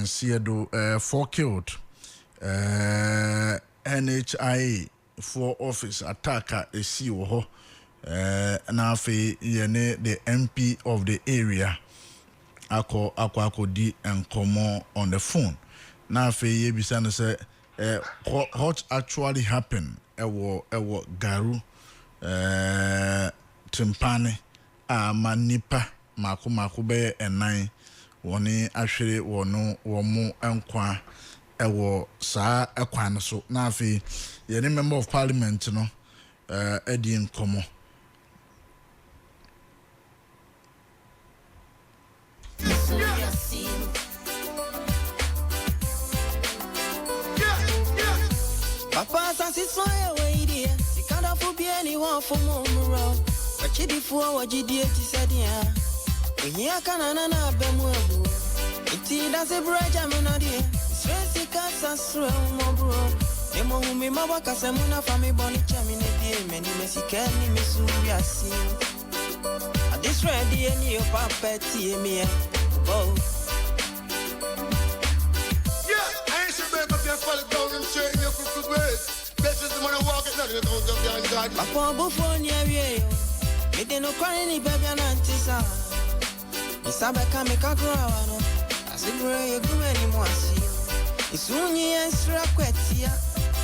Siedo 4 killed. NHIA for office attacker a CEO. Na fe yene the MP of the area ako di enkomo on the phone. Na fe ye bisa no say what actually happened ewo Garu Timpani manipa mako be enan woni ahwere wono womo enkwa ewo saa ekwan so. Na fe yene member of parliament no edi enkomo. Papa says away dear. You can't afford be anyone for more. But you before what you did, he said, yeah. When you can't bemu. It does a bright jamina dear. Stressy casa swim, bro. The moment me mama casamuna for me bonnie chamina dear. Many messy candy, Miss Suya see. At this ready, and your papa tea me. Oh. Papa before near you, me de no cry any baby and antisa. Isabe can make a grow. I say, Gray, you anymore. It's only a straquetia.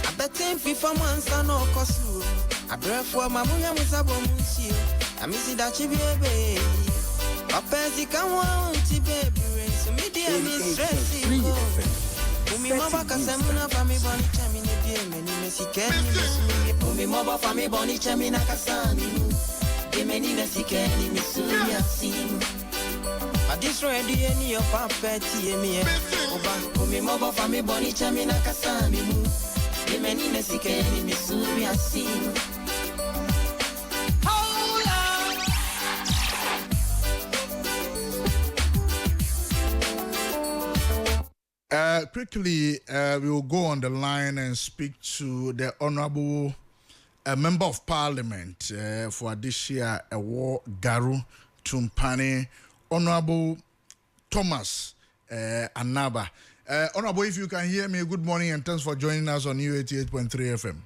I bet 10 FIFA months and no cost you. I breath for my muya musabomuncio. I miss it that you baby. Papa, you can want to baby. So me dear, Miss Stressy. Umi mama kasemuna fa mi boni chami ne die meni mesikeni misu. Umi mama fa mi boni chami na kasami mu. De meni mesikeni misu ya simu. Adis ready any of papeti emi. Oba umi mama fa mi boni chami na kasami mu. De meni mesikeni misu ya simu. Quickly, we will go on the line and speak to the Honorable Member of Parliament for this year, Garu Tumpani, Honorable Thomas Anaba. Honorable, if you can hear me, good morning and thanks for joining us on U88.3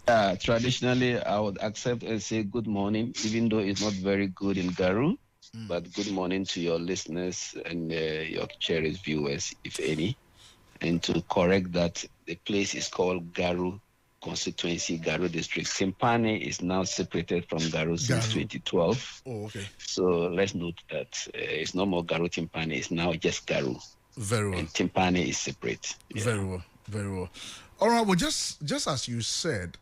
FM. Traditionally, I would accept and say good morning, even though it's not very good in Garu. But good morning to your listeners and your cherished viewers, if any. And to correct that, the place is called Garu Constituency, Garu District. Timpani is now separated from Garu since 2012. Oh, okay. So let's note that it's no more Garu Timpani, it's now just Garu. Very well. And Timpani is separate. Yeah. Very well, very well. All right, well, just as you said,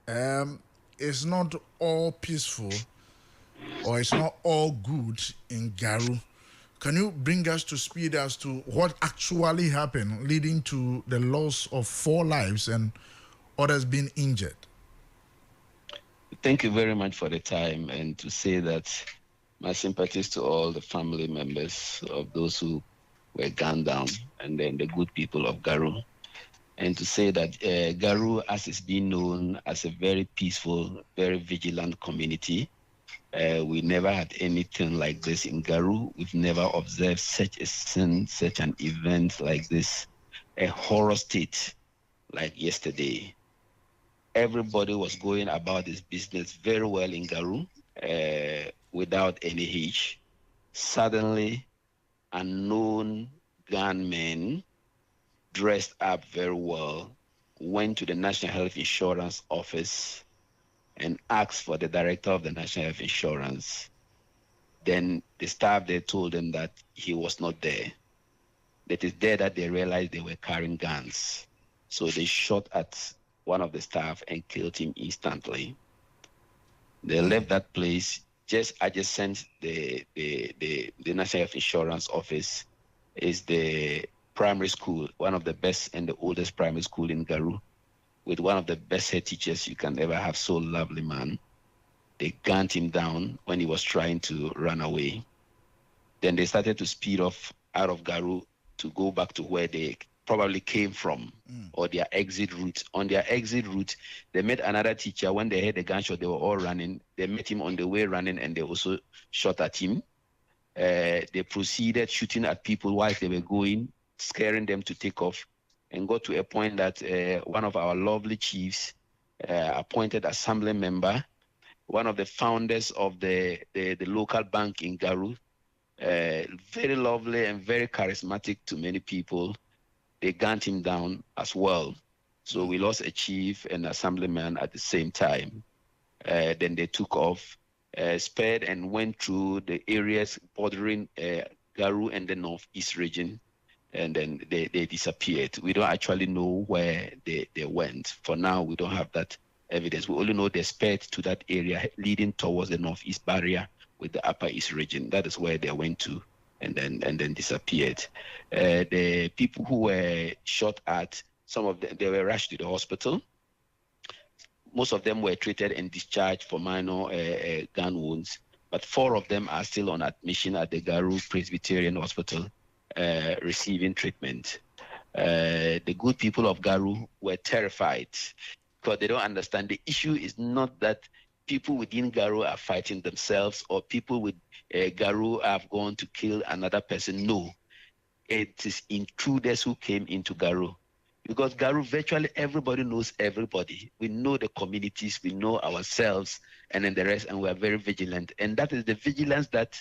it's not all peaceful or it's not all good in Garu. Can you bring us to speed as to what actually happened, leading to the loss of 4 lives and others being injured? Thank you very much for the time, and to say that my sympathies to all the family members of those who were gunned down, and then the good people of Garu. And to say that Garu, as is being known as a very peaceful, very vigilant community, we never had anything like this in Garu. We've never observed such a sin, such an event like this, a horror state like yesterday. Everybody was going about his business very well in Garu without any hitch. Suddenly, unknown gunmen dressed up very well went to the National Health Insurance Office and asked for the director of the National Health Insurance. Then the staff there told them that he was not there. It is there that they realized they were carrying guns. So they shot at one of the staff and killed him instantly. They left that place. Just adjacent the National Health Insurance Office is the primary school, one of the best and the oldest primary school in Garu, with one of the best head teachers you can ever have, so lovely man. They gunned him down when he was trying to run away. Then they started to speed off out of Garu to go back to where they probably came from, or their exit route. On their exit route, they met another teacher. When they heard the gunshot, they were all running. They met him on the way running, and they also shot at him. They proceeded shooting at people whilst they were going, scaring them to take off, and got to a point that one of our lovely chiefs, appointed assembly member, one of the founders of the local bank in Garu, very lovely and very charismatic to many people, they gunned him down as well. So we lost a chief and assemblyman at the same time. Then they took off, sped and went through the areas bordering Garu and the northeast region, and then they disappeared. We don't actually know where they went. For now, we don't have that evidence. We only know they sped to that area leading towards the northeast barrier with the upper east region. That is where they went to, and then disappeared. The people who were shot at, some of them, they were rushed to the hospital. Most of them were treated and discharged for minor gun wounds, but 4 of them are still on admission at the Garu Presbyterian Hospital, receiving treatment. The good people of Garu were terrified because they don't understand. The issue is not that people within Garu are fighting themselves or people with Garu have gone to kill another person. No, it is intruders who came into Garu. Because Garu, virtually everybody knows everybody. We know the communities, we know ourselves, and then the rest, and we are very vigilant. And that is the vigilance that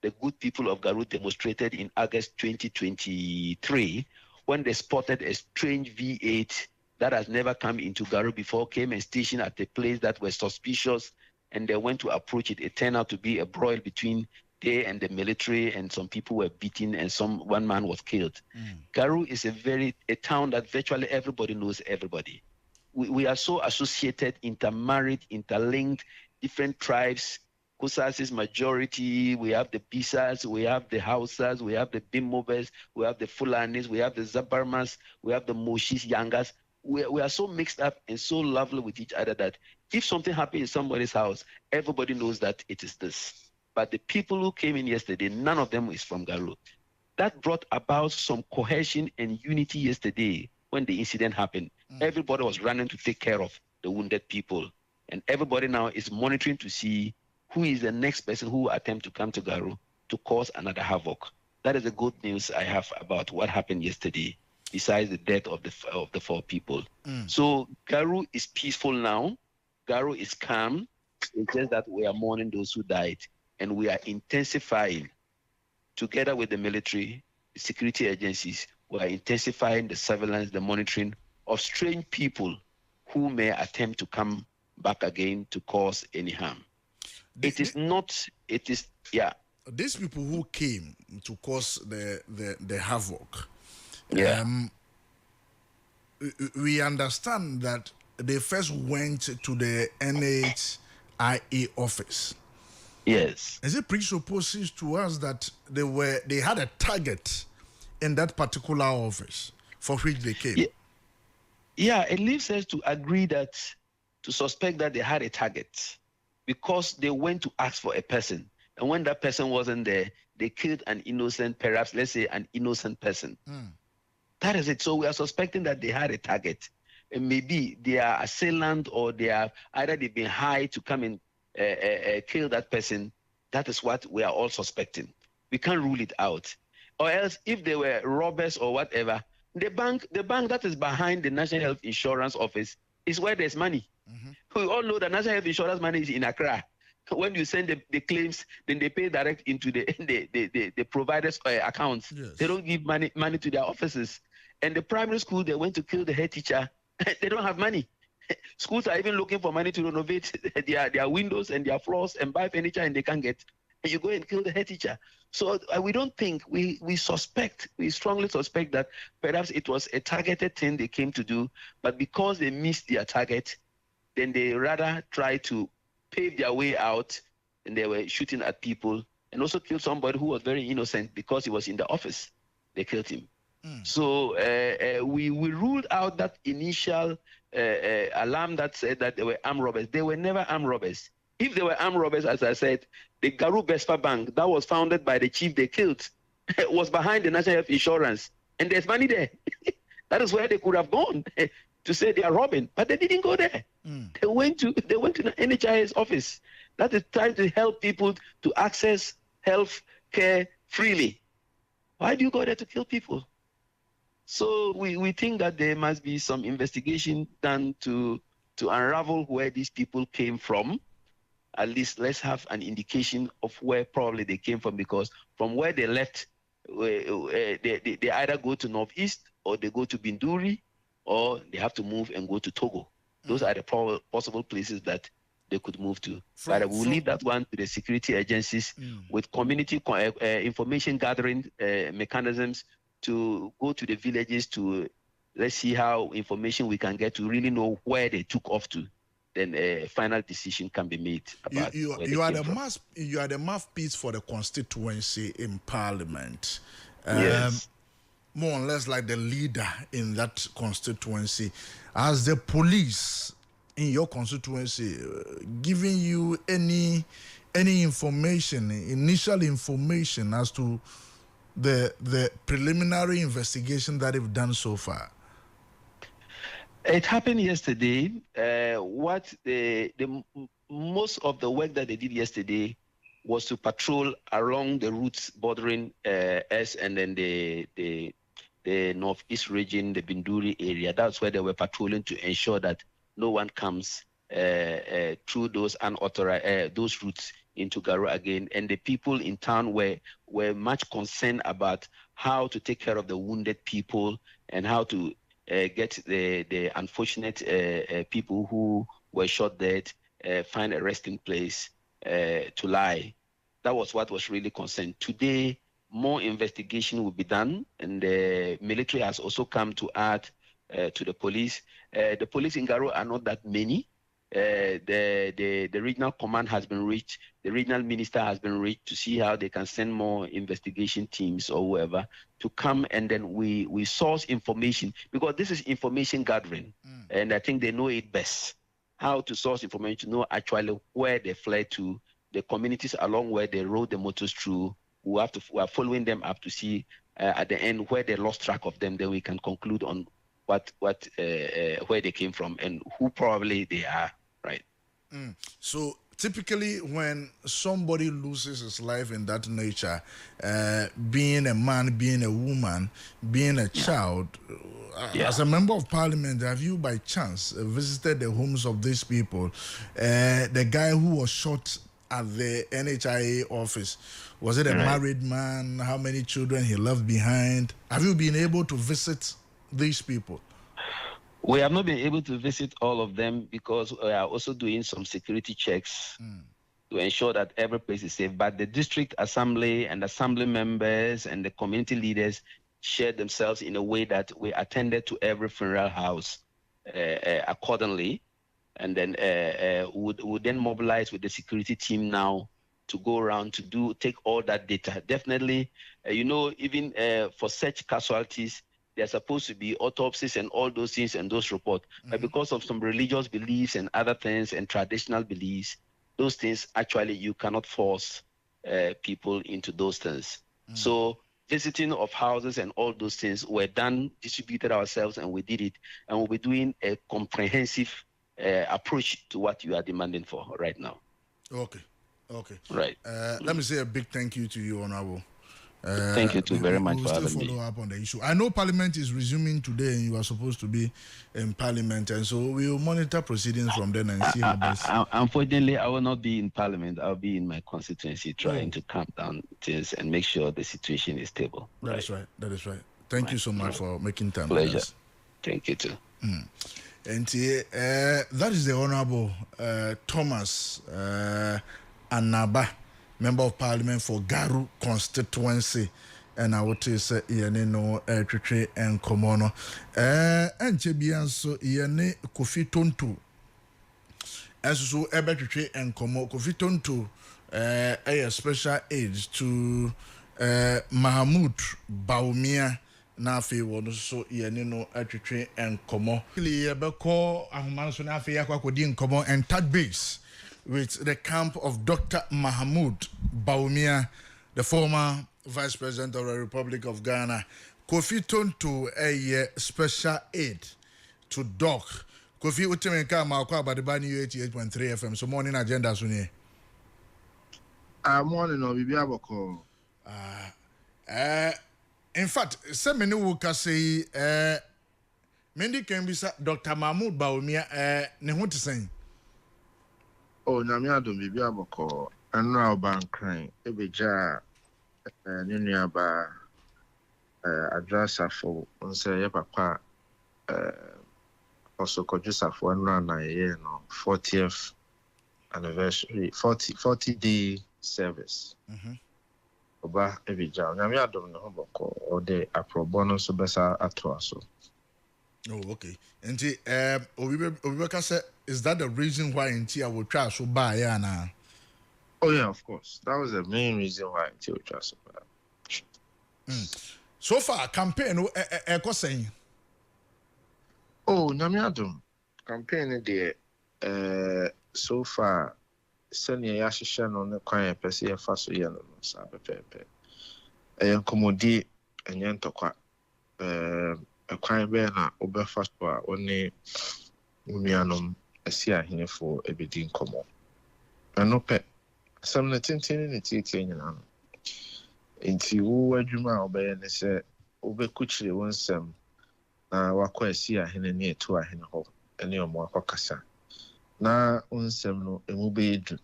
the good people of Garu demonstrated in August 2023 when they spotted a strange V8 that has never come into Garu before, came and stationed at a place that was suspicious, and they went to approach it. It turned out to be a broil between they and the military, and some people were beaten, and one man was killed. Garu is a town that virtually everybody knows everybody. We are so associated, intermarried, interlinked, different tribes. Kusas is majority. We have the Bisas, we have the Hausas, we have the Bimovers, we have the Fulanis, we have the Zabarmas, we have the Moshis, Yangas. We are so mixed up and so lovely with each other that if something happens in somebody's house, everybody knows that it is this. But the people who came in yesterday, none of them is from Garu. That brought about some cohesion and unity yesterday when the incident happened. Everybody was running to take care of the wounded people. And everybody now is monitoring to see who is the next person who will attempt to come to Garu to cause another havoc. That is the good news I have about what happened yesterday, besides the death of the 4 people. So Garu is peaceful now. Garu is calm. It's just that we are mourning those who died. And we are intensifying, together with the military, the security agencies, we are intensifying the surveillance, the monitoring of strange people who may attempt to come back again to cause any harm. These people who came to cause the havoc, we understand that they first went to the NHIA office. Yes. Is it presupposes to us that they had a target in that particular office for which they came? Yeah, it leaves us to agree to suspect that they had a target because they went to ask for a person. And when that person wasn't there, they killed an innocent, perhaps, let's say, an innocent person. That is it. So we are suspecting that they had a target. And maybe they are assailant or they've been hired to come and kill that person. That is what we are all suspecting. We can't rule it out. Or else, if they were robbers or whatever, the bank that is behind the National Health Insurance Office is where there's money. We all know that National Health Insurance money is in Accra. When you send the claims, then they pay direct into the providers' accounts. Yes. They don't give money to their offices. And the primary school they went to kill the head teacher, they don't have money. Schools are even looking for money to renovate their windows and their floors and buy furniture, and they can't get. And you go and kill the head teacher. So we don't think, we strongly suspect that perhaps it was a targeted thing they came to do, but because they missed their target, then they rather try to pave their way out, and they were shooting at people and also killed somebody who was very innocent because he was in the office. They killed him. So we ruled out that initial alarm that said that they were armed robbers. They were never armed robbers. If they were armed robbers, as I said, the Garu Bespa Bank that was founded by the chief they killed was behind the National Health Insurance, and there's money there. That is where they could have gone to say they are robbing, but they didn't go there. They went to the NHIS office. That is trying to help people to access health care freely. Why do you go there to kill people? So we think that there must be some investigation done to unravel where these people came from. At least let's have an indication of where probably they came from, because from where they left, they either go to Northeast, or they go to Binduri, or they have to move and go to Togo. Those are the possible places that they could move to. But we'll leave that one to the security agencies with community information gathering mechanisms to go to the villages to, let's see how information we can get to really know where they took off to. Then a final decision can be made about you are the mouthpiece for the constituency in Parliament. Yes. More or less like the leader in that constituency. As the police in your constituency, giving you any information, initial information as to the preliminary investigation that they've done so far? It happened yesterday. What the most of the work that they did yesterday was to patrol along the routes bordering us and then the northeast region, the Binduri area. That's where they were patrolling to ensure that no one comes through those unauthorized those routes into Garo again. And the people in town were much concerned about how to take care of the wounded people and how to get the unfortunate people who were shot dead, find a resting place to lie. That was what was really concerned. Today, more investigation will be done, and the military has also come to add to the police. The police in Garo are not that many. The regional command has been reached. The regional minister has been reached to see how they can send more investigation teams or whoever to come, and then we source information, because this is information gathering, and I think they know it best, how to source information to know actually where they fled to, the communities along where they rode the motors through. We are following them up to see at the end where they lost track of them. Then we can conclude on where they came from and who probably they are. Right. So typically, when somebody loses his life in that nature, being a man, being a woman, being a child, as a member of parliament, have you by chance visited the homes of these people? The guy who was shot at the NHIA office, was it a married man? How many children he left behind? Have you been able to visit these people? We have not been able to visit all of them because we are also doing some security checks to ensure that every place is safe. But the district assembly and assembly members and the community leaders shared themselves in a way that we attended to every funeral house accordingly. And then would then mobilize with the security team now to go around to take all that data. Definitely, even for such casualties, there are supposed to be autopsies and all those things and those reports. But because of some religious beliefs and other things and traditional beliefs, those things actually you cannot force people into those things. So visiting of houses and all those things were done, distributed ourselves, and we did it. And we'll be doing a comprehensive approach to what you are demanding for right now. Okay. Right. Let me say a big thank you to you, Honorable. Thank you too very much for having me. Follow up on the issue. I know Parliament is resuming today, and you are supposed to be in Parliament, and so we will monitor proceedings from then and see how best. Unfortunately, I will not be in Parliament. I'll be in my constituency trying to calm down things and make sure the situation is stable. That is right. Thank you so much for making time. Pleasure. Thank you too. And that is the Honorable Thomas Anaba, Member of Parliament for Garu constituency, and I would say no Trichy and Komono. And Chebian so Yane Kofi Tontu. As so Trichy and Komo Kofi Tontu, a special aid to Mahmoud Baumia. Nafi was so no Trichy and Komo. Yabako, Ahmanson Nafi Aquadin Komo and touch base with the camp of Dr. Mahmoud Baumia, the former Vice President of the Republic of Ghana. Kofi Tontu a special aid to Doc. Kofi Utemenka Makwa Badibani 88.3 FM. So morning agenda suni. Morning no bibi aboko. In fact, some many will say, Mendy can be Dr. Mahmoud Baumia, ne ho te saying. Oh, Namiado, maybe Aboko, and now bank crying, Ebeja, Nuniaba, address for, say, Papa, also producer for 1 year, no, 40th anniversary, 40-day service. Oba Ebeja, Namiado, no Boko, or the Aprobonus Subesa Atuaso. Oh, okay. And Obibeka said, is that the reason why I will try so buy now? Oh, yeah, of course. That was the main reason why I will try so buy. So far, campaign, saying. Oh, Namiadum, campaign there, so far, sending a yashishan on the choir, Pessia Faso Yellow, Sabe Pepe. A young commodity and Yantokwa. A crime bear over fast bar only Unianum a seer here for a bidding common. And no pet, some Latin in it, into who Juma obey and say, Obe Kuchi wants some Wakwa seer in near to a hen hole, and near Mwakasa. Na unsem no emube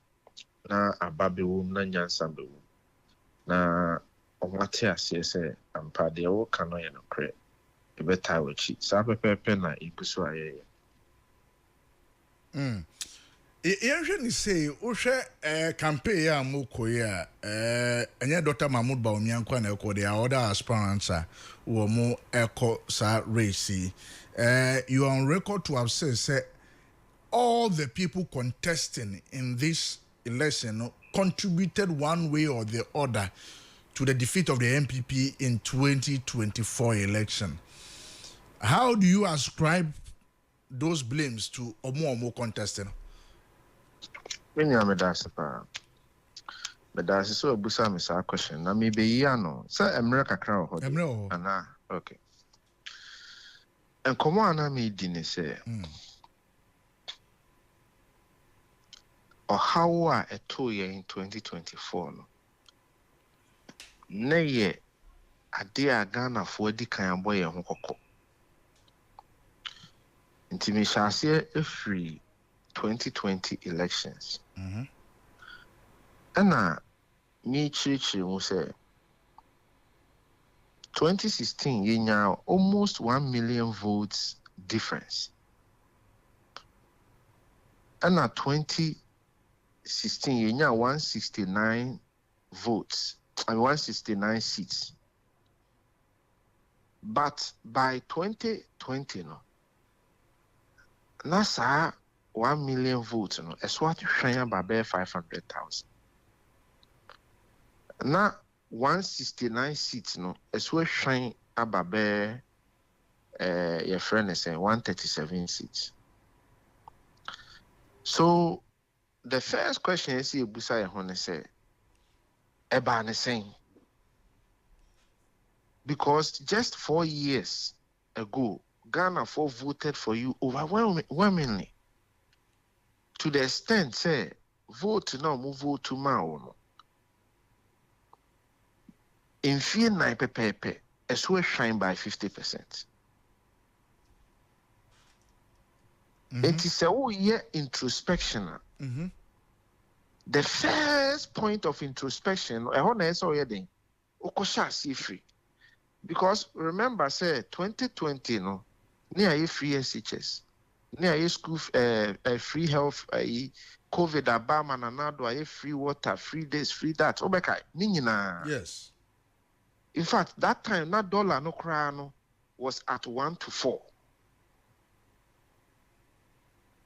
na ababe wom na nyansambe wom. Na omate ase se ampa de wo ka no ye no kre. Better which sa pepe na igusu ayeye. Ni say o hwe campaign ya mokoye enye Dr. Mahmoud Baumia kwa na ekọ the other aspirants wo mo ekọ sa race. You are on record to have said say all the people contesting in this election contributed one way or the other to the defeat of the MPP in 2024 election. How do you ascribe those blames to Omo contesting? When you are medasipa, medasi so busa me sa question. Na me be no. Say America crown ho. Ana okay. And komo ana me di ne say. Or how a 2 year in 2024 no. Ne ye ade a Ghana fo di kan boy ho kokko. Nti me shase free 2020 elections. Ana me chirichiri mu say 2016 yenya almost 1 million votes difference. Ana 2016 yenya 169 votes and 169 seats. But by 2020 no NASA 1 million votes no es what hwan about 500,000. Na 169 seats no es what hwan about your friend is saying 137 seats. So the first question is Busa Yehone say eba ne saying because just 4 years ago Ghana voted for you overwhelmingly to the extent say vote now move vote to Mao. In fear 9 pepe as we shine by 50%. It is a whole year introspection. The first point of introspection, I want to say, Okosha see free. Because remember, say 2020 no. Near free SHS, near school free health, COVID abama na nado free water, free this, free that. Obekai, ninyina. Yes. In fact, that time that dollar no crown was at 1 to 4.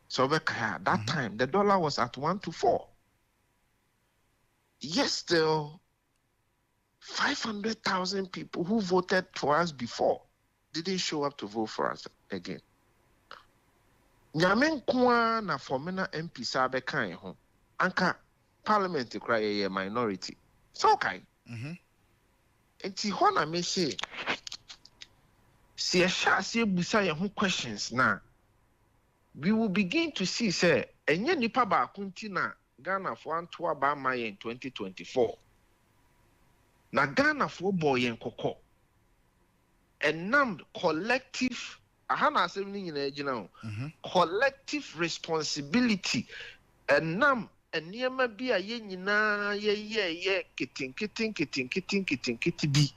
So obekai, that time the dollar was at 1 to 4. Yes, still 500,000 people who voted for us before didn't show up to vote for us again. Nyamen kwa na formena MP sabe kan ho. Anka parliament cry a minority. So okay. Enti ho na me say si a busa ye ho questions na we will begin to see say enye nipa ba kunti na Ghana for anto aba ma in 2024. Na Ghana for boy yen koko. Enam collective ahana asem ni nyina agina collective responsibility enam eniema bi a ye nyina ye kitin bi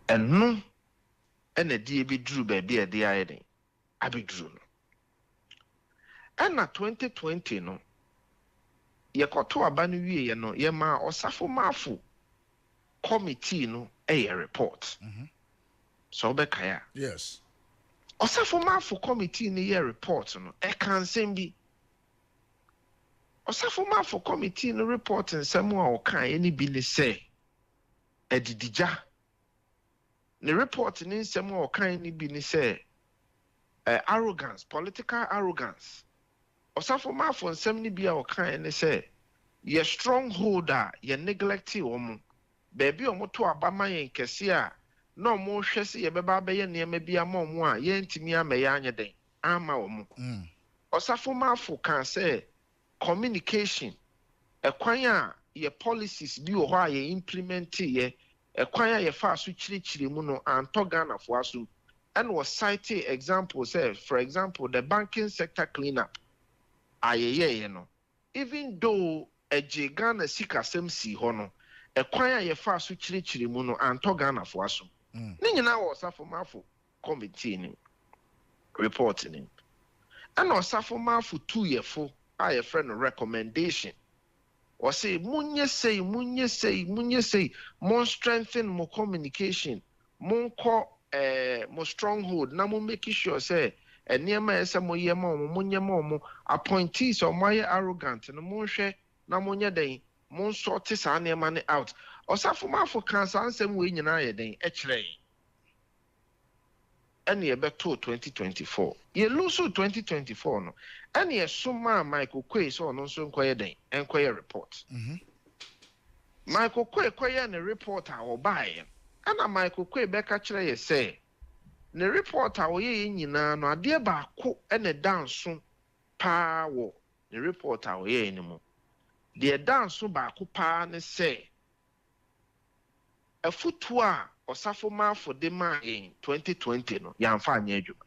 eno ena die bi duru ba bi e de aye den abiduru no ena 2020 no ye koto aba no wie ye no ye ma osafo mafo committee no a report so be kaya Yes. osafo mafo committee ni ye report no e kan sem bi osafo mafo committee no report nsem a o kan ye ni bi ni say edidija the report ni nsem a o kan ni bi ni say arrogance, political arrogance. Osafo mafo nsem ni bi a o kan ni say ye strongholder ye neglecti omo baby omo to abama yen kese a no mo hwe se ye beba be ye niam bia ma omo a ye ntimi amaye anye den ama omo osafo mafo kan say communication ekwan a ye policies bi wo ho a ye implement ye ekwan a ye fa so chirichiri mu no anto Ghana fo aso and was cite example say for example the banking sector cleanup ayeye no even though eje Ghana sikasem si ho no ekwan a ye fa so chirichiri mu no anto Ghana fo aso ni nyina wo osafo mafo committee ni report ni and osafo mafo 2 year fo a ye friend recommendation or say munye say mon strengthen mo communication mon ko mo stronghold na mo make sure say eniema ese mo ye mo munye mo appointees o mo ye arrogant no mo hwe na mo nye den mo sort sa eniema ne out osafo mafo kan sa ansem we nyina ye den e kire ene ye beto 2024 ye lose 2024 no ene ye soma Michael Quay so no so nkoye den enkoye report Michael Quay koye ne report a obaye ana Michael Quay beka kire ye say ne report a oye nyina no ade ba ko ene danso pa wo ne report a oye ni mo de danso ba ko pa ne say afutu a osafo mafo de ma in 2020 no yamfa anya adwuma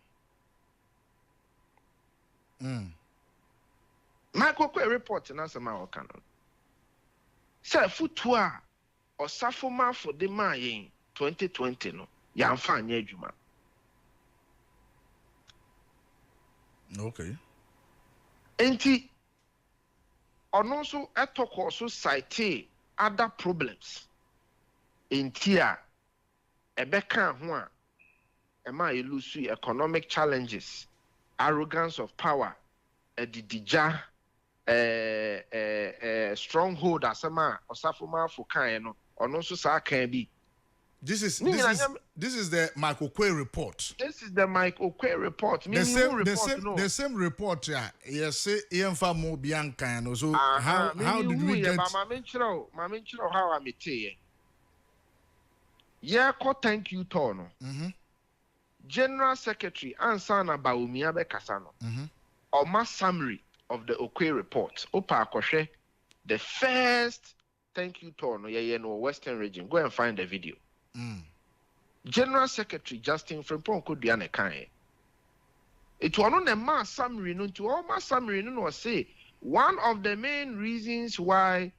Michael Quay report na sama o kan say afutu a osafo mafo de ma in 2020 no yamfa anya adwuma. Okay. Enti ono so etoko so cite other problems enti a ebeka ho a ema elusu economic challenges, arrogance of power, edidija stronghold asema osafo mafo kan no ono so sa kan bi. This is the Michael Quay report. This is the Michael Quay report. The same report. Yeah, yes. Ienfa mo bianca. So how did we get? Mama Minchiro, how I meet you. Yeah, thank you, Tono. General Secretary Ansana Baumiabe Kasano. Or mass summary of the Okwe report. Opa Akoshe, the first thank you, Tono. Yeah, no Western region. Go and find the video. General Secretary Justin Frimpong could be an account. It was on a mass summary, no to all mass summary, no say one of the main reasons why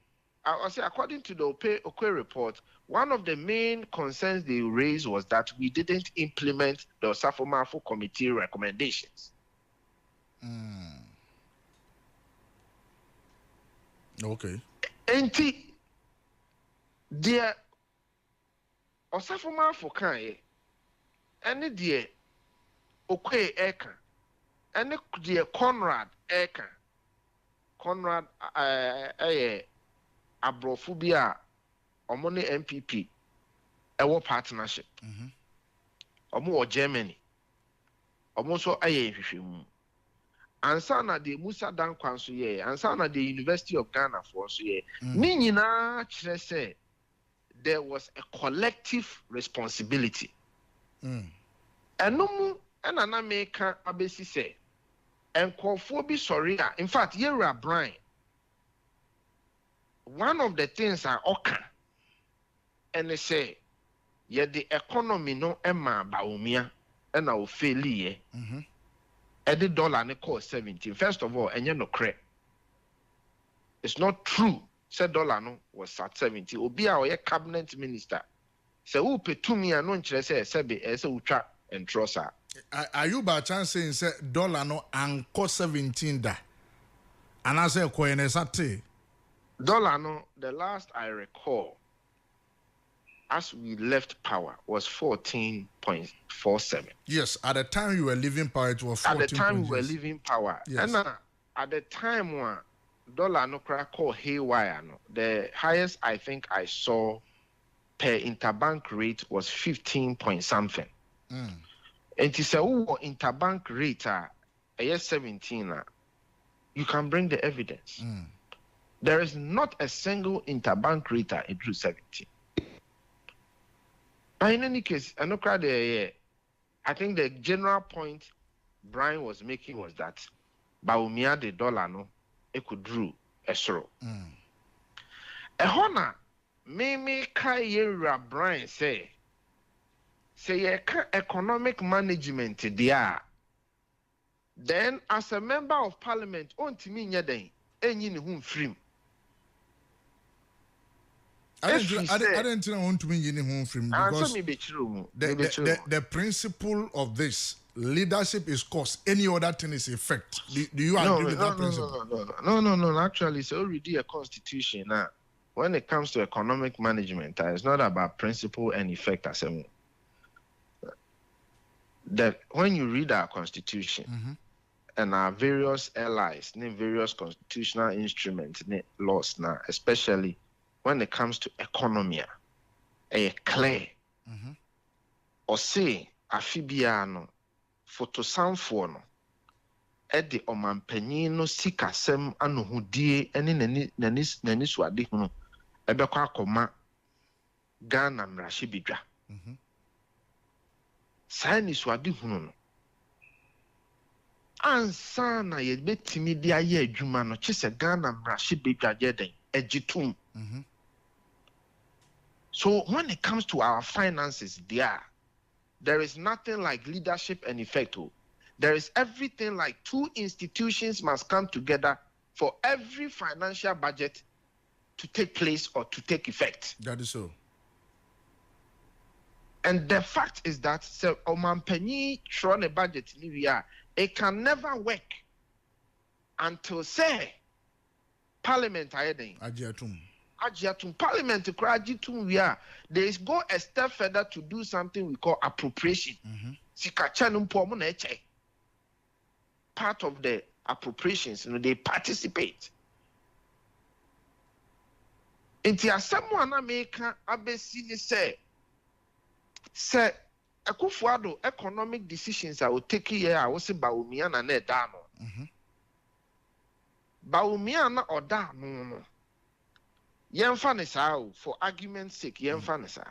I say according to the Okwe report, one of the main concerns they raised was that we didn't implement the Osafo Mafo committee recommendations. Okay. Enti dear Osafo Mafo kan ye ene de Okwe eka ene de Conrad eka Conrad abrofo bi a omo ne MPP ewo partnership omo wo Germany omo so aye hwehwemu ansa na de Musa Dankwa so ye ansa na the University of Ghana for so ye ni nyina kire say there was a collective responsibility. Enomu enana meka abesi say enkofo bi sorry in fact Yera Brian one of the things are okay, and they say, yeah, the economy no emma baumia and our failure. The dollar ne cost 17. First of all, and you no credit. It's not true. Said dollar no was at 70. Obi our cabinet minister. Say who pay to me and no interest say ultra and trust her. Are you by chance saying say dollar no anko 17 da? And I say coin esate. Dollar no, the last I recall as we left power was 14.47. Yes, at the time you were leaving power, it was 14. At the time we were leaving power. Yes. And at the time when dollar no crack called haywire, no, the highest I think I saw per interbank rate was 15 point something. And it is a interbank rate a year 17. You can bring the evidence. There is not a single interbank rate in through 17. But in any case, I think the general point Brian was making was that Baumia the dollar no, it could drew a soro. A honor, me Kayera Brian say economic management there. Then as a member of parliament, on to me nyadeng, enyi whom free. I didn't want to mean any home from because the principle of this leadership is cause, any other thing is effect. Do you agree with that principle? No. Actually, it's already a constitution. Now, when it comes to economic management, it's not about principle and effect as a that when you read our constitution and our various allies, various constitutional instruments, laws now, especially when it comes to economy, a clear or say afibiano photosanfono at the omanpenino sikasem anuhudie any naniswadi huno ebekwa koma Ghana mrashibidwa sani swadi huno no ansa na ye betimi dia ye adwuma no chese Ghana mrashibidwa jeden ejitum. So when it comes to our finances, there is nothing like leadership and effect. There is everything like two institutions must come together for every financial budget to take place or to take effect. That is so. And the fact is that Omanpenny thrown a budget in Libya, it can never work until say Parliament Ajiatum Parliament they go a step further to do something we call appropriation. Part of the appropriations, they participate. Inti someone America abesini say Akufo-Addo economic decisions I will take here. I will say Baumia na ne dano. Baumia na oda no. Yemfa ne sa for argument's sake yemfa ne sa.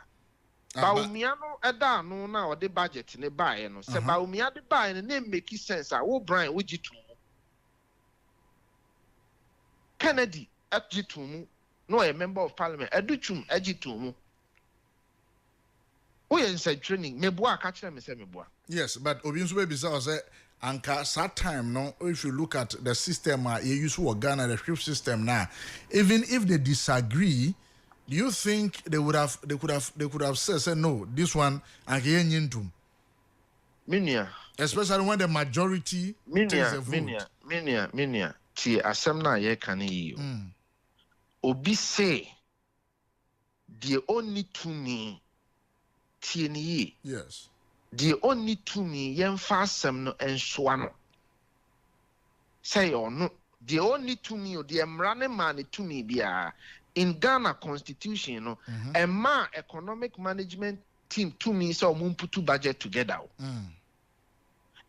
Baumia no eda no na o de budget ne buy no. Se Baumia de buy ne make sense wo Brian wo jitu. Kennedy ajitu no a member of parliament edutum ajitu mu. We inside training mebua catch them say mebua. Yes, but Obinsu baby say anka that time no, if you look at the system you use for Ghana, the shift system now, even if they disagree, do you think they could have said no, this one and Minia, especially when the majority takes a vote. Minia ti asemna ye kan yi obi say the only to me TNE. Yes. The only to me yemfa asem no ensoa no. Say or no. The only to me or the emrane man to me bia in Ghana constitution no a man economic management team to me so put budget together.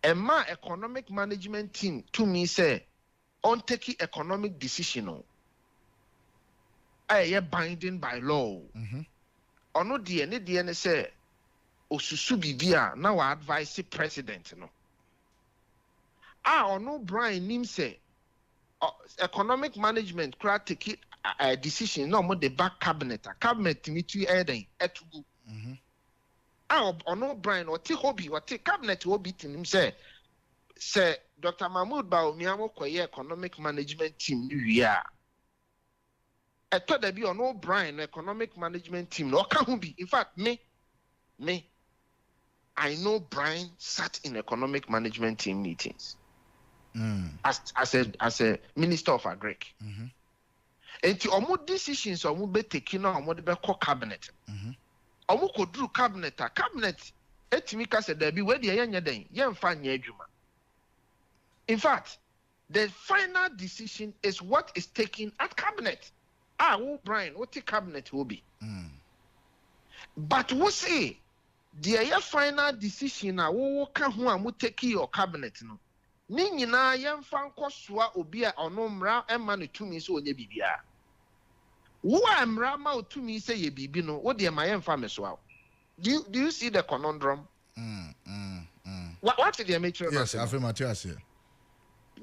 A man economic management team to me say on taking economic decision no. Aye binding by law. Ono die say osusu bibia na wa advise president no. Ono Brian nim say economic management kra take a decision no more the back cabinet me to eden etugu ono Brian or hobby or cabinet hobby him say Dr. Mahmoud Bawumia mo koye economic management team ni wi I thought there be on Brian economic management team no can be. In fact, me, I know Brian sat in economic management team meetings as a minister of agric. And the omo decisions omo be taken on omo be call cabinet. Omo ko do cabinet etimika said there be where the yenya den yemfa nya adwuma. In fact, the final decision is what is taken at cabinet. Brian, what the cabinet will be. But we say the final decision we can who take your cabinet no. Ni nyina yemfa nkosua obi a ono mra ema no tumi so onye bibia. Wo amra ma otumi say ye bibi no, wo de ma yemfa meso. Do you see the conundrum? What did the mature? Yes, I feel Matthias here.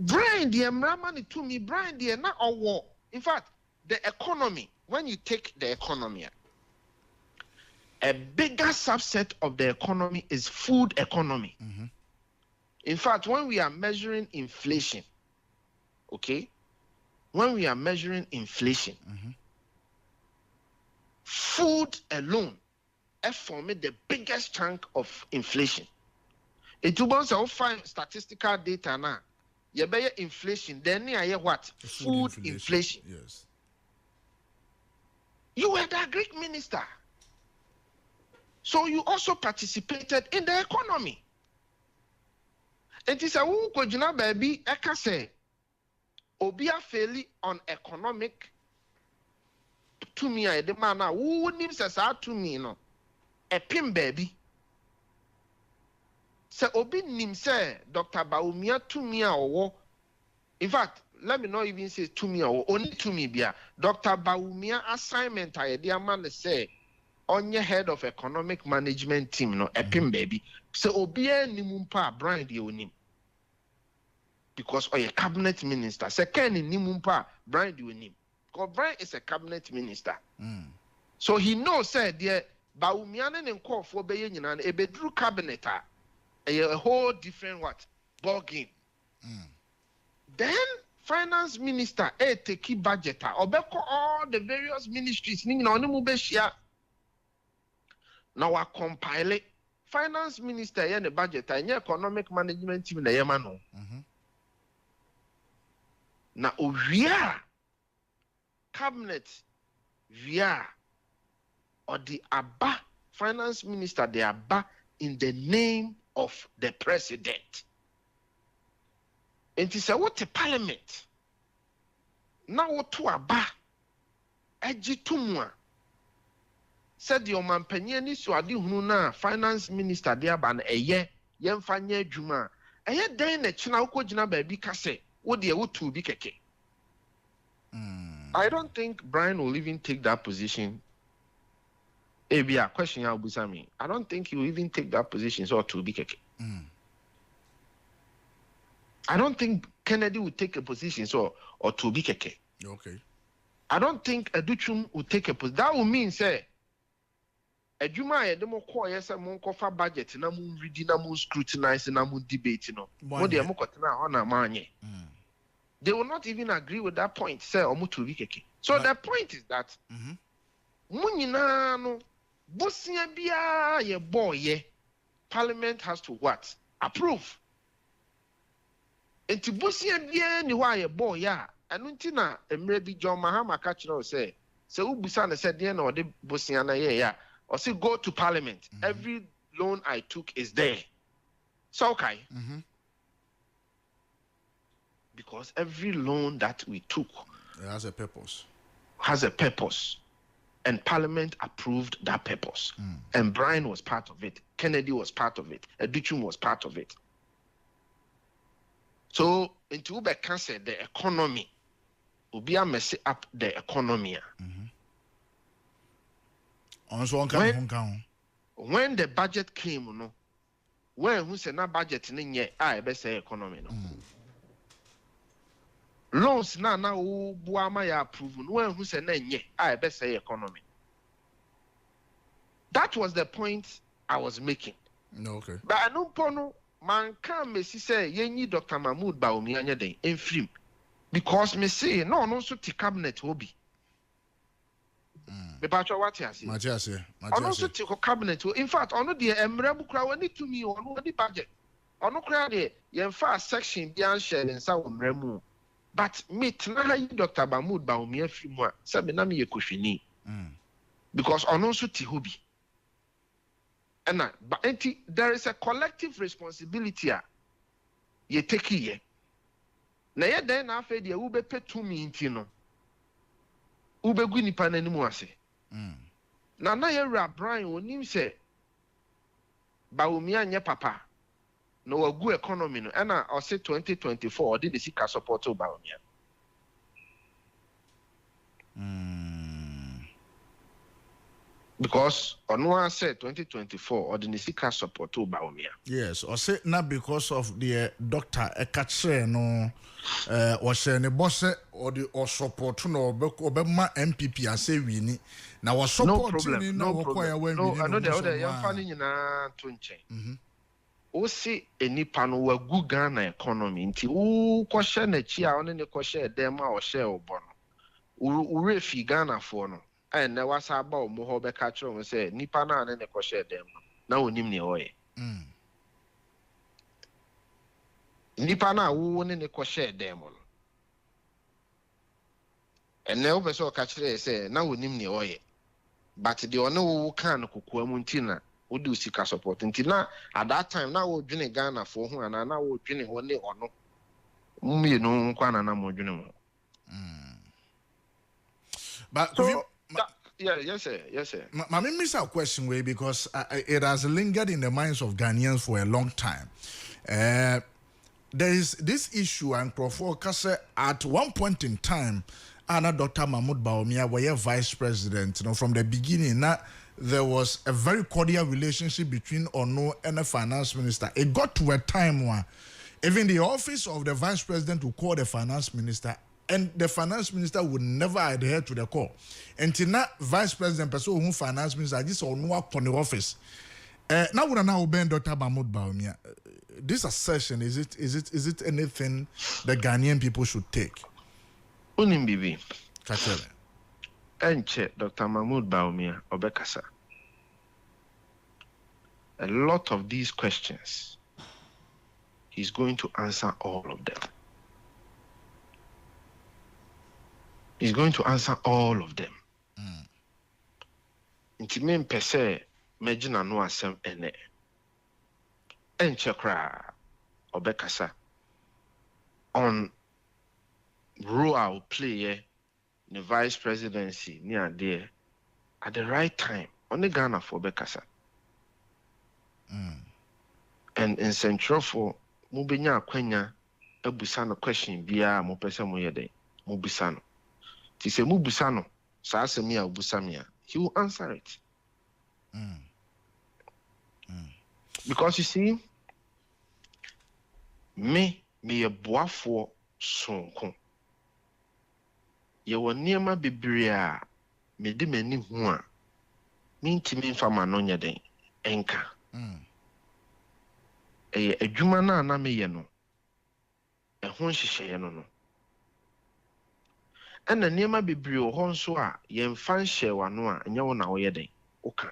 Brian the amra ma no tumi, Brian the na owo. In fact, the economy, when you take the economy, a bigger subset of the economy is food economy. In fact, when we are measuring inflation, okay, food alone forms the biggest chunk of inflation. It will find statistical data now. You bear inflation, then you what? Food inflation. Yes. You were the Greek minister. So you also participated in the economy. It is a who could not baby eka say Obia fairly on economic to me I demand now who names us out to me no a pin baby. Say Obi nim say Dr. Bawumia to me or in fact let me not even say to me or only to me bia Dr. Bawumia assignment I dear man say on your head of economic management team no epim baby so obia nimumpa Brian the onim because or a cabinet minister second nimumpa Brian the onim because Brian is a cabinet minister so he knows said the Bawumia ne call for be nyina e bedru cabinet a whole different what ball game then finance minister take budget obeko all the various ministries ni na onimu be share now I compile it. Finance minister and the budget and economic management team na yema no na ovia cabinet via or the aba finance minister the aba in the name of the president. And it's a what a parliament. Now what to aba ejitumwa said the Oman Penyani so adi hunu na finance minister de aba na eye yemfa nya adwuma eye den na china ukojina ba bi kase wo de wo tu bi keke. I don't think Brian will even take that position. Ebia question ya obusa me. I don't think he will even take that position so to be keke. I don't think Kennedy will take a position so or to be keke. Okay. I don't think Aduchum will take a position. That will mean say Ejuma ye demo ko ye se mon ko fa budget na mun read na mun scrutinize na mun debate no. Mo de mo kotena ho na manye. They will not even agree with that point say omo to be keke. So the point is that mun nyina no bosia bia ye boy ye parliament has to what? Approve. Enti bosia bia ni wa ye boy ya anu nti na emre bi John Mahama ka kire say ubusa na say de na ode bosia na ye ya or say go to parliament. Every loan I took is there. So okay. Because every loan that we took it has a purpose. And parliament approved that purpose. And Brian was part of it. Kennedy was part of it. Educhum was part of it. So into Ube cancer the economy. Ubia mess up the economy. When the budget came, no, when who said na budget ni I be say economy no. loans na wo buama ya approve no one who say na nye I best say economy. That was the point I was making. No, okay. But I know pono man can me say yenyi Dr. Mahmoud Bawumia anya den enfrim because me say no so ti cabinet hobby. Me patcho what you say. Matiase. Ono so ti cabinet. In fact, ono de emre bu kra woni to me ono di budget. Ono kra de yemfa section bi an share nsa wo mra mu. But me tena yi Dr. Mahmoud Bawumia firi mu a say me na me yekohwini. Because ono so ti hobby. But there is a collective responsibility you take here. Na ye den na afa de ube pe 2 minti no. Ube gu nipa na nimu ase. Na ye ra Brian onim se Bawumia nye papa. No wagu economy no na o se 2024 did the sika support Bawumia. Because on one said 2024 or the Nisika support to Bawumia. Yes, or say not because of the doctor Ekache no or say ne boss or the or support no Obama MPP and say we ni now was support no problem. No, I know the other young family na tunche. O see any pano wa good Ghana economy nti o kwhye na chi a one ne kwhye dem a o share obono. Ure fi Ghana for no. And na wasa about mo ho be catch on say nipa na ne ko share dem na onim ne oye nipa na wo ne ko share dem no and na obe so catch say na onim ne oye but the one wo kan kokua mu ntina wo do sika support ntina at that time na wo dwene Ghana for ho ana na wo dwene ho ne ono mmi no nkwa na mo dwene mo but so, yes, sir. I miss a question way because it has lingered in the minds of Ghanaians for a long time. There is this issue and Crawford at one point in time, Anna Dr. Mahmoud Bawumia were vice president. You know, from the beginning, there was a very cordial relationship between Ono and the finance minister. It got to a time where even the office of the vice president would call the finance minister, and the finance minister would never adhere to the call. Until now, vice president, person who finance minister, this or no work on the office. Now we are now obeying Dr. Mahmoud Bawumia. This assertion, is it anything the Ghanaian people should take? Unim bibi. Kachele. Enche Dr. Mahmoud Bawumia obekasa. A lot of these questions, he's going to answer all of them. He's going to answer all of them. Intimate per se, Majina no asem ene. Enchekra obekasa on role I will play the vice presidency near there at the right time on the Ghana for Bekasa. And in Central for Mubinya Quenya, a Busano question via Mopesa Moyede, Mubisano. Tise Mubusano, Sasamia Busamia, he will answer it. Because you see, me a bois for sonko. Ye were near my bibria, me de many one. Mean to me from Manonia day, anchor. A Jumana na me yeno. A honshi no. And the near my bibrio honsoa, yen fan share one, and yawn our yedding. Okay.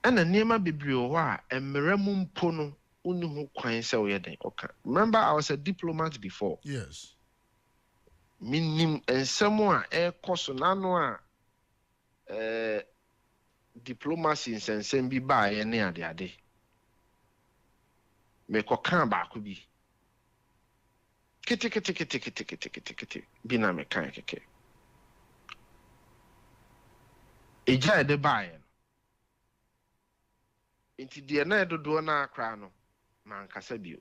And the near my bibrio, and Meremum Pono, only who quite say yedding. Okay. Remember, I was a diplomat before. Yes. Minim and someone air cosonanoa diplomacy and send be by any other day. Make a can back could be. Kitty. Bina mechanic. A jay de buy. Into the another doona crano, man Casabio.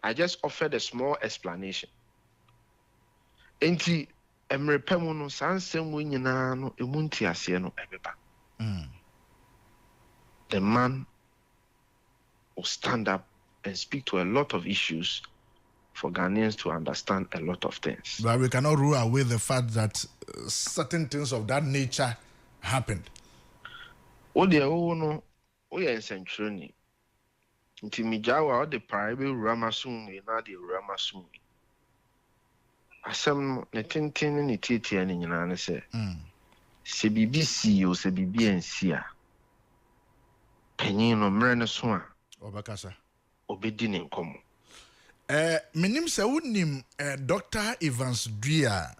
I just offered a small explanation. Enti emrepemu no sansem nyina no emunti ase no ebeba. The man will stand up and speak to a lot of issues for Ghanaians to understand a lot of things. But we cannot rule away the fact that certain things of that nature happened. What they no, we are in Century. Nti mijawa the private Ramasumi, not the Ramasumi. Asem ne tintin ne titia ne nyina ne se. Se BBC o se BBNC a. Panyin no mre ne so a. Obakasa. Obedi ne nkomo. Menim se wonim Dr. Evans Dua.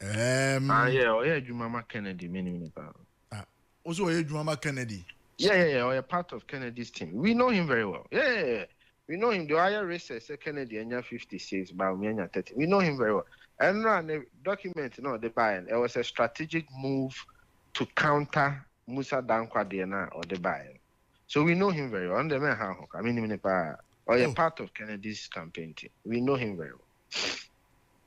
Yeah, oye Jumama Kennedy menim ne pa. Also oye Jumama Kennedy. Yeah, we're part of Kennedy's team. We know him very well. Yeah. We know him. The higher race says Kennedy and 56, but we 30. We know him very well. And the document, the buy. It was a strategic move to counter Musa Dankwa DNA or the buy. So we know him very well. And the man, I mean, or part of Kennedy's campaign team. We know him very well.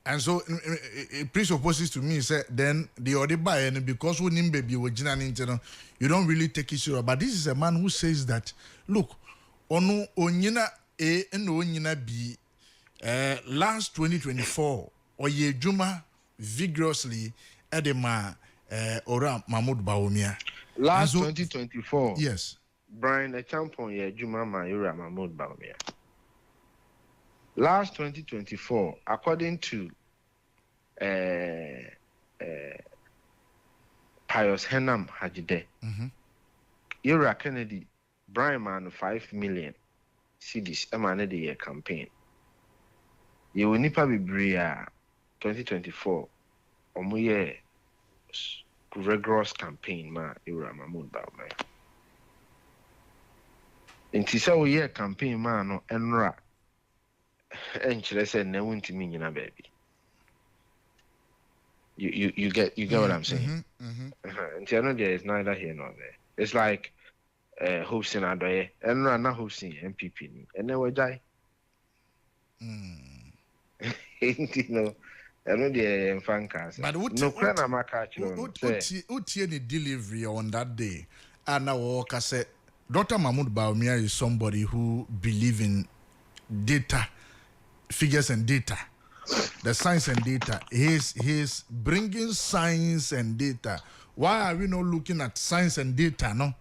And so it presupposes to me say then the other buy and because we name baby you don't really take it serious. But this is a man who says that look, ono onyina A and onyina B last 2024 oye juma vigorously edema Ora Mahmoud Bawumia. Last 2024. Yes. Brian a champion ye juma Ora Mahmoud Bawumia. Last 2024, according to Pius Henam Hajide, Ira Kennedy, Brian Man 5 million cedis, emaned the campaign. You will nipa bibria 2024, omuye rigorous campaign ma Ira Mahmoud Bawumia. Intisa we campaign ma no enra. And she said, "No one to me, baby." You get what I'm saying. And you know there is neither here nor there. It's like hosting Adoye and not hosting MPP, and then we die. You know, I know the fan cast. But no crana makachi. Utie the delivery on that day, and now said, Dr. Mahmoud Bawumia is somebody who believes in data. Figures and data, the science and data. He's bringing science and data. Why are we not looking at science and data? No,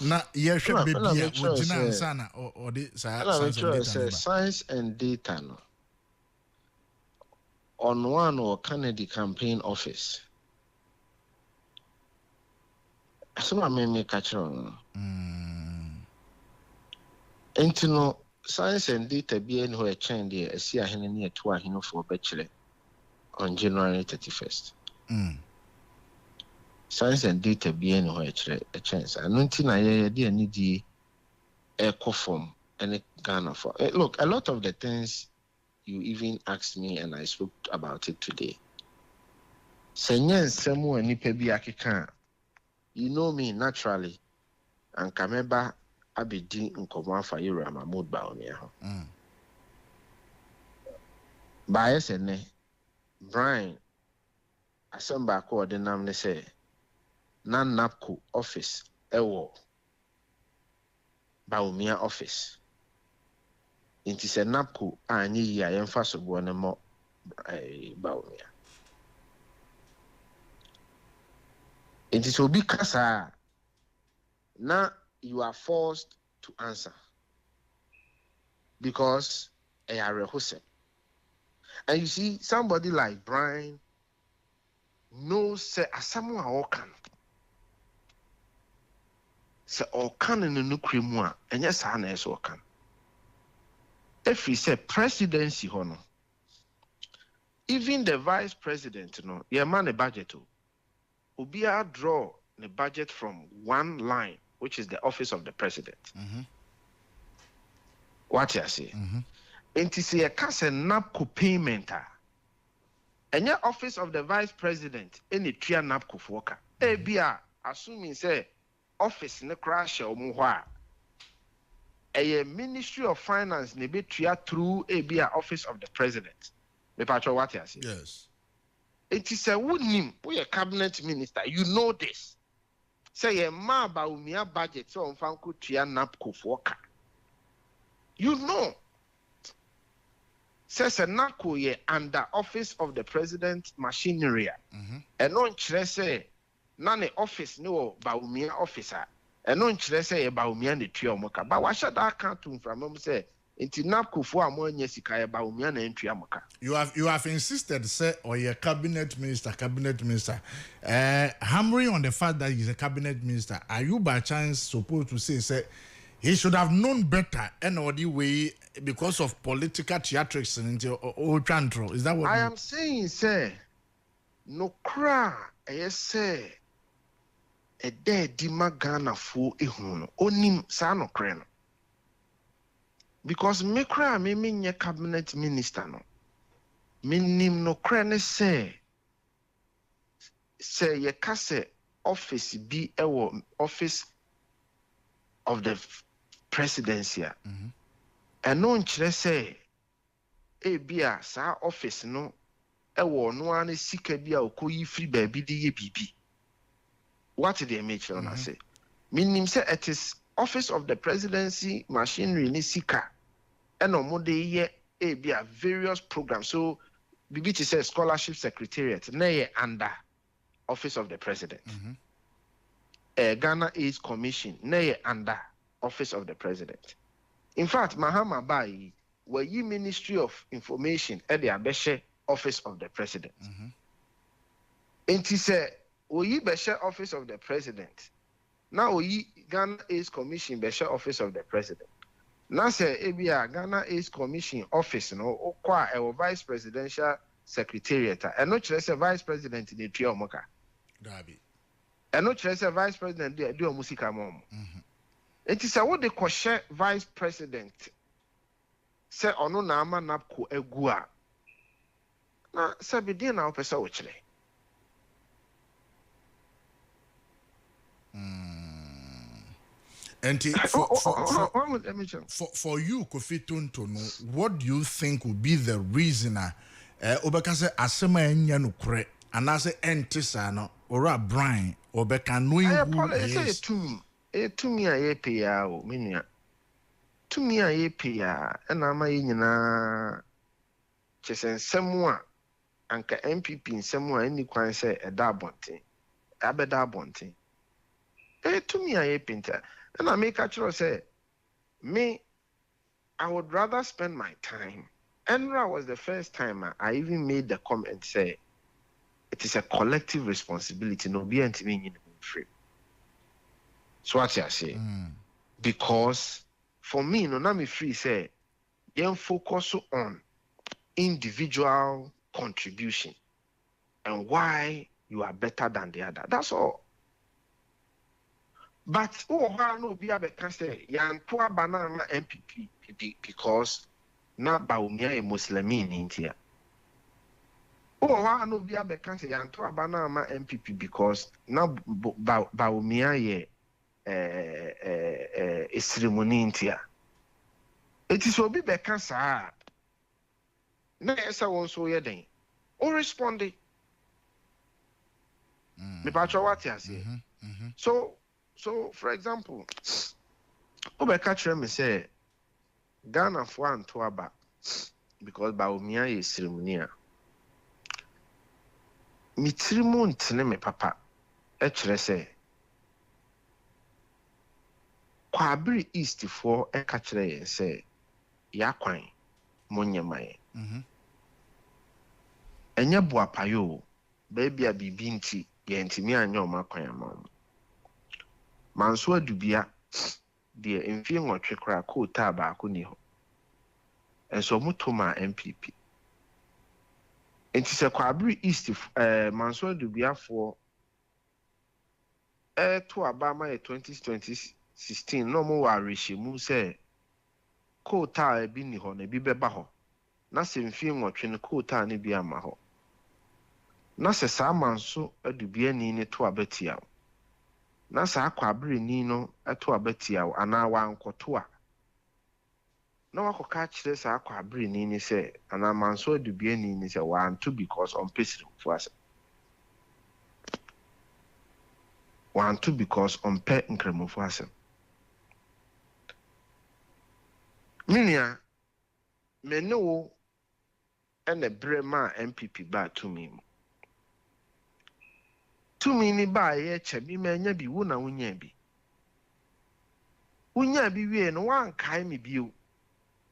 na yeshe baby wajina sana or the science and data. No, on one or Kennedy campaign office. Some I may catch on. And no. Science and data being who a chain there, a see a hen near to a hino for bachelor on January 31st. Science and data being who a chance. And until I didn't need the echo form and a Ghana for. Look, a lot of the things you even asked me and I spoke about it today. Senyen Semu and Nipebiaki, you know me naturally, and Kameba. Abidi nkoma fa Ira Mahmoud Bawumia ho. Bias ene Brian asamba ko de nam ne say na NAPCO office ewo Bawumia office. Inti se NAPCO anyi ya yemfa so bo ne mo Bawumia. Inti so bi kasa na you are forced to answer because they are rehearsing. And you see, somebody like Brian knows say someone or can say or can in the nuclear and yes, I know so can. If he said presidency, honor, even the vice president, your man a budget, will be a draw the budget from one line, which is the office of the president. What you say? And to see a case NAPCO payment, and your office of the vice president, any tria NAPCO worker. Ebia, assuming say office ne crash or muha. A Ministry of Finance ne be tria through Ebia office of the president. Me patro what you say? Yes. It is a wood name, we a cabinet minister. You know this. Say a ma Bawumia budget so on fanku tria NAPCO worker. You know, says a NACO ye under office of the president machinery. And non say none office no Baumia officer. And non say a Baumia the Triomoka. But what should that cartoon from him say? Into NACO for ammonia Sikaya Baumia and Triamoka. You have insisted, sir, or your cabinet minister, hammering on the fact that he's a cabinet minister. Are you by chance supposed to say, sir, he should have known better and or the way because of political theatrics and old chantro? Is that what I am saying, sir? No cry, yes, sir. A dead dimagana for a hun, onim sano creno. Because me cry, me mean your cabinet minister no. Minim no crane say ye kase office be office of the presidency. And no nkyerɛ say bia saa office no ewo no ane sika bia okoyi free baby de ye bibi. What did they make sure na say? Minim say it is office of the presidency machinery ni sika. And omo de ye bia various programs. So BBT says scholarship secretariat, nay under office of the president. Ghana AIDS Commission, nay under office of the president. In fact, Mahama Bai were ye Ministry of Information at the Abeshe office of the president. And he said, "O ye Beshe office of the president. Now ye Ghana AIDS Commission Beshe office of the president. Now say ebia Ghana AIDS Commission office no okwa e vice presidential secretariat and no say vice president de tria omoka Dabi. And no say vice president de do musika mom. It is a what they share vice president say ono na ama napko egu a na sabi dey na opesa wo kire. And for you, Kofi Tontono, what do you think would be the reason? Obekase asema enya no kure, anase entisano, ora Brian, obeka knowing who he is. To me a ye pia o minia. To me a ye pia, and ama nyina chesen semwa anka MPP semwa any kwan say e da bonten. Abeda bonten. To me a ye pinta. And I make a choice say, me, I would rather spend my time. Enra was the first time I even made the comment say, it is a collective responsibility, no be anti free. So what I say, because for me, no na me free say, you focus on individual contribution and why you are better than the other. That's all. But no be able to say yan poor banana MPP because na Baumia a Muslimin in here. No be able to say yan poor banana MPP because na Baumia ye a ceremony in here. It is obi beka sa na esa won so ye den. O respond. Me patro what you say. So, for example, Obeka chere me say Ghana for Antoaba because Baumia is ceremony. Mitrimu ntene me papa chere say Kwabiri East for eka chere yen say yakwan monyemaye. Enye buapayo baby a bibi nti ye ntimi anya omakwan amam. Manso adubia de emfie nwotwe kra ko ta ba ko ni ho enso mutoma MPP enti se Kwabiri East Manso adubia for to abama 2016 no mo wa rehemu se ko ta bi ni ho na bi beba ho na se emfie nwotwe ne ko ta ne bi ama ho na se sa Manso adubia ni ne to abatia na sa Kwabiri ni no eto abatia ana wa nkoto a na wakoka kire sa Kwabiri ni se ana Manso adubia ni se wa anto because on pesirim for us wa anto because on pe nkremofo asem Minia, me no and a brema MPP ba to me. To me ni ba ye chebi me nya bi wo na wonya bi. Wonya bi wie no wan kai me bio.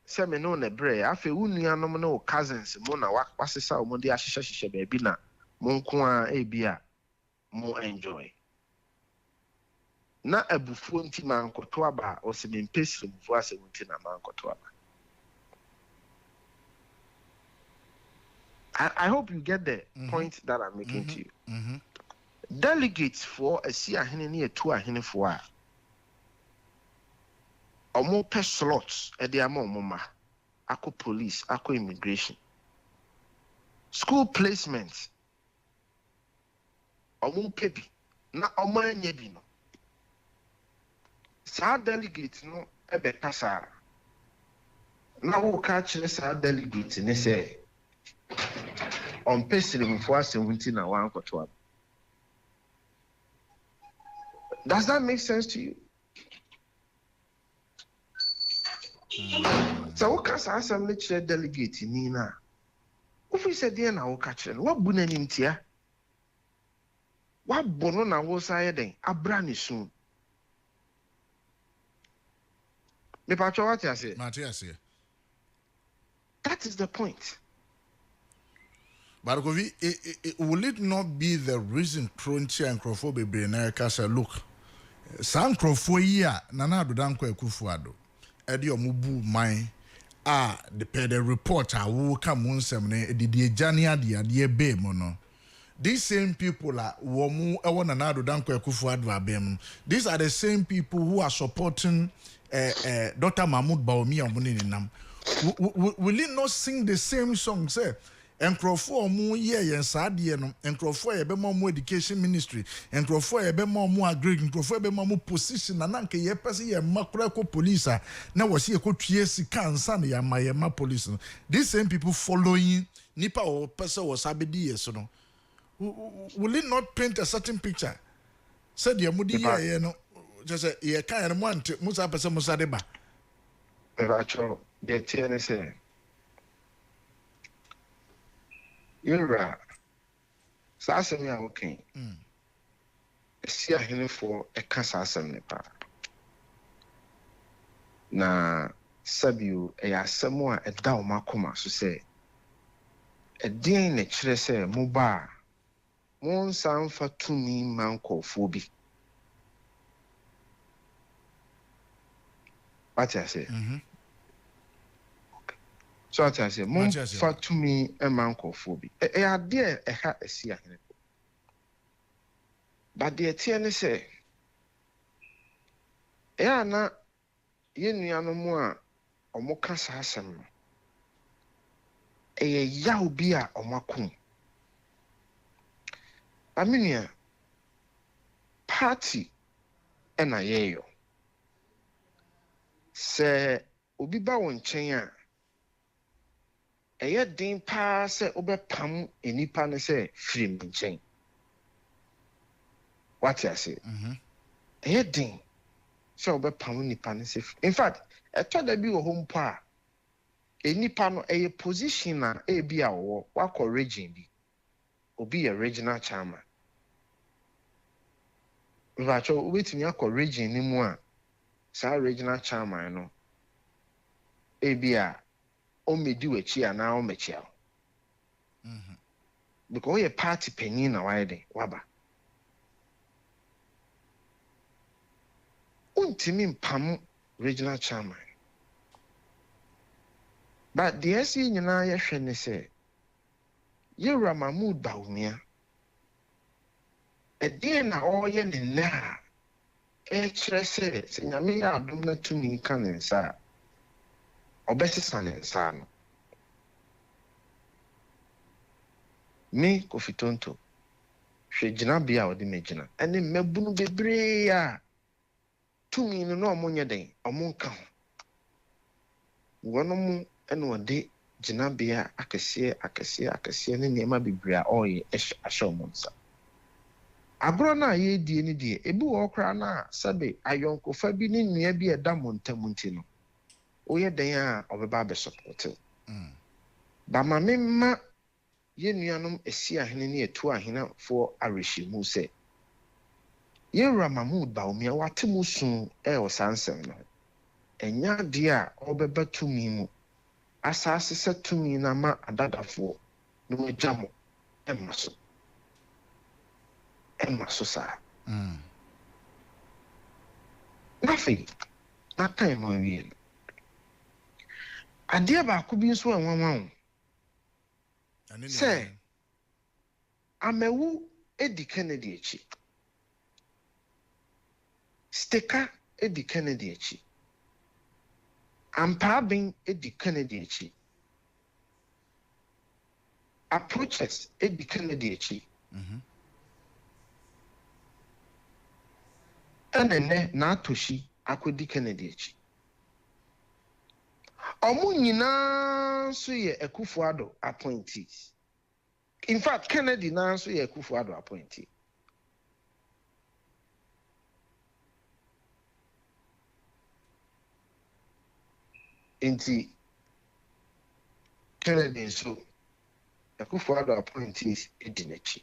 Se me no na bre afa wo nuanom na wo cousins mo na wasesa wo de ahyehyehye ba bi na mo nko a e bi a mo enjoy. Na abufuo nti man koto aba o se me mpesi mfuo ase nti na man koto aba. I hope you get the point that I'm making to you. Delegates for a see ahene ne atu ahene for a omo pe slots e de ama omo ma ako police ako immigration school placement omo pe bi na omo anya bi no sa delegate no e be kasa na wo ka kire sa delegate ne say on peslim for asewunti na wan kwoto. Does that make sense to you? So what can assembly chair delegate Nina? If we said dear now catch what bunanim tia? What bono na was I then? A brand soon. Me pacho what I say? Matthias, that is the point. But will it not be the reason Tronchi and Crawford be bringing look? San Crawford here, Nana Dudanko Kufuado, Eddie Mubu mine. The report I will come on some the Jania the Bay mono. These same people are Womu Ewan and Adudanko Kufuado Bem. These are the same people who are supporting Dr. Mahmoud Baomi and Muninam. Will it not sing the same song, sir? Encrofor mu ye sadie no encrofor ye be mo education ministry encrofor ye be mo agri encrofor be mo position na nanke ye pese ye makura ko police na wose ye ko tue sika ansa na ya ma police no. These same people following nipa o pese was abedi ye so no, will it not paint a certain picture? Said ye mudi ye no just ye kan mo ante musa pese musa de ba Evacho de tiene se Yura, Sassam ya okay. See a him for a cassasam nepa. Na Sabu, a somewhere a down macoma, so say. A dear nature say, Muba, one sound for 2 me manco phobi. What I say? So I say, Mom, for to me a manco phobia. A dear a hat a sea. But the TN say, Eana, yen no more or more cassasam. A yow beer or macum. I mean, party and a yayo. Say, Ubiba won chain. Eye din pa se obepam enipa ne se free nchen. What you say? Eye din se obepam enipa ne se. In fact, eto da bi wo hom pa enipa no eye position na e bi a wo wakọ region bi. Obi a regional chairman. Vacho obetumi akọ region ni mu a sa regional chairman no e bi a o me do a chia na o me chia. Because we a party penny na wide waba. Untimi pam regional chairman. But the SE nyina ye hwe ne say Yura Mahmoud Baumia. E dey na o ye ne na e kire say se nyame ya adom na tumi kan nsa. Obesisa ne nsa no. Me Kofi Tonto hwe gina bia odi megina ene mabunu bebre a tumi no no omonye den omonka ho wono mu ene odi gina bia akese ne niema bebre a oye ahye omonsa agro na ye die ni die ebi wo kra na sabe ayonkofa bi ne nua bi eda montamunti no woyɛ den a ɔbɛba abɛ support ba ma memma yɛ nuanom esi ahene ne etu ahenafo arehyimu sɛ yɛwura Mahmood Bawumia wate mu sun wɔ sansɛm no ɛnya de a ɔbɛba tumi mu asase sɛ tumi na ma adadafoɔ no agya mo ɛma so saa nothing that time when we adeɛ baako bi nso ɛnwanwa wo sɛ Amewu edi Kennedy akyi Steka edi Kennedy akyi Ampabin edi Kennedy akyi Approaches edi Kennedy akyi ɛnɛnɛ na atoshi akodi Kennedy akyi ɔmo nyinaa nso yɛ Akufo-Addo appointees. In fact, Kennedy na nso yɛ Akufo-Addo appointee. Nti Kennedy nso Akufo-Addo appointees edi n'akyi.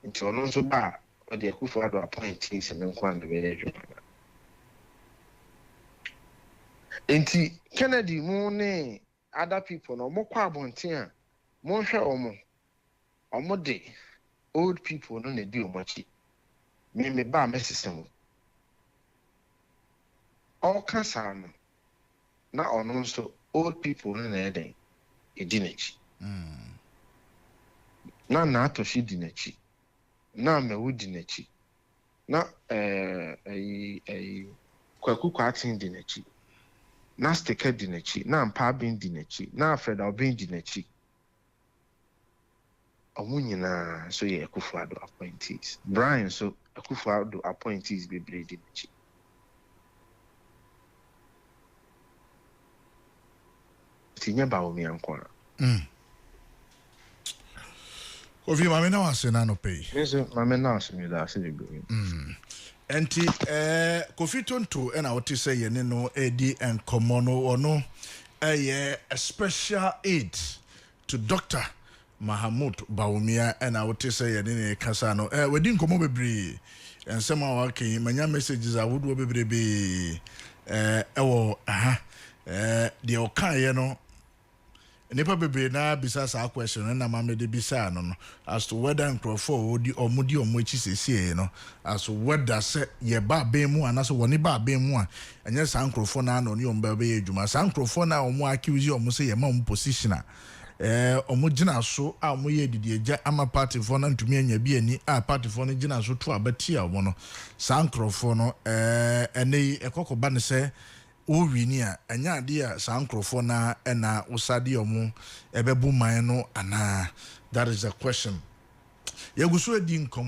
Nti ɔno nso ba ɔde Akufo-Addo appointees ne nkwan de bɛyɛ adwuma. Nti Kennedy mu ne other people no mo kwa abonten a mo hwɛ omo de old people no na di omachi me ba mesesem all kasa no na ono nso old people no na eden edinachi na atoshi dinachi na Amewu dinachi na Kwaku Kwatin dinachi na Steka dinachi na Ampabin dinachi na Fred Obin dinachi ɔmo nyinaa so yɛ Akufo-Addo appointees. Brian so Akufo-Addo appointees bebree di n'akyi. Tinya Bawumia nko a. Kofi mame na wase na no pay. Yes, mame na wase mi da ase bebree. Enti Kofi Tonto na wote sɛ yɛ ne no edi enkomo no ɔno ɛyɛ a special aid to Dr. Mahmood Bawumia and I would say any Casano. We didn't come over bree and some of our key many messages I would be the okay, Nipa be na besides our question and I'm de bisano as to whether and Crawford or Moody or which is here, as to whether set ye ba be more and as one ba be more and yes, Uncle Fona on your baby Juma, Uncle Fona or more accuse you almost say a mom positioner. Omo gina so a omo ye didi eja ama party for na ntumi anya bi ani a party for no gina so to abati a omo no sankrofo no ene ekokoba ne se o wini a anya ade a sankrofo na na usade omo ebebu man no ana. That is the question. Yeguso edi nkom